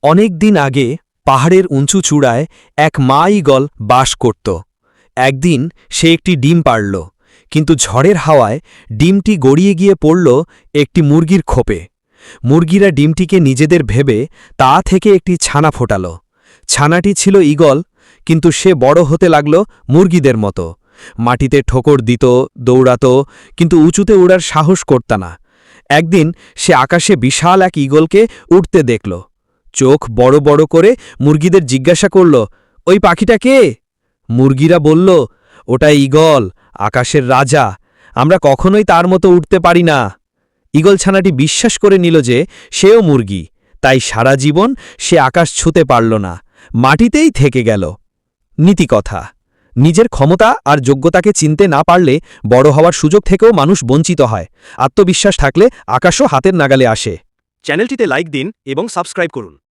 অনেক দিন আগে পাহাড়ের উঁচু চূড়ায় এক মা ঈগল বাস করত। একদিন সে একটি ডিম পাড়ল, কিন্তু ঝড়ের হাওয়ায় ডিমটি গড়িয়ে গিয়ে পড়ল একটি মুরগির খোপে। মুরগিরা ডিমটিকে নিজেদের ভেবে তা থেকে একটি ছানা ফোটাল। ছানাটি ছিল ঈগল, কিন্তু সে বড় হতে লাগল মুরগিদের মতো। মাটিতে ঠোকর দিত, দৌড়াত, কিন্তু উঁচুতে উড়ার সাহস করত না। একদিন সে আকাশে বিশাল এক ঈগলকে উঠতে দেখল। চোখ বড় বড় করে মুরগিদের জিজ্ঞাসা করল, ওই পাখিটা কে? মুরগিরা বলল, ওটা ঈগল, আকাশের রাজা। আমরা কখনোই তার মতো উঠতে পারি না। ঈগল ছানাটি বিশ্বাস করে নিল যে সেও মুরগি, তাই সারা জীবন সে আকাশ ছুঁতে পারল না, মাটিতেই থেকে গেল। নীতিকথা: নিজের ক্ষমতা আর যোগ্যতাকে চিনতে না পারলে বড় হওয়ার সুযোগ থেকেও মানুষ বঞ্চিত হয়। আত্মবিশ্বাস থাকলে আকাশও হাতের নাগালে আসে। চ্যানেলটিতে লাইক দিন এবং সাবস্ক্রাইব করুন।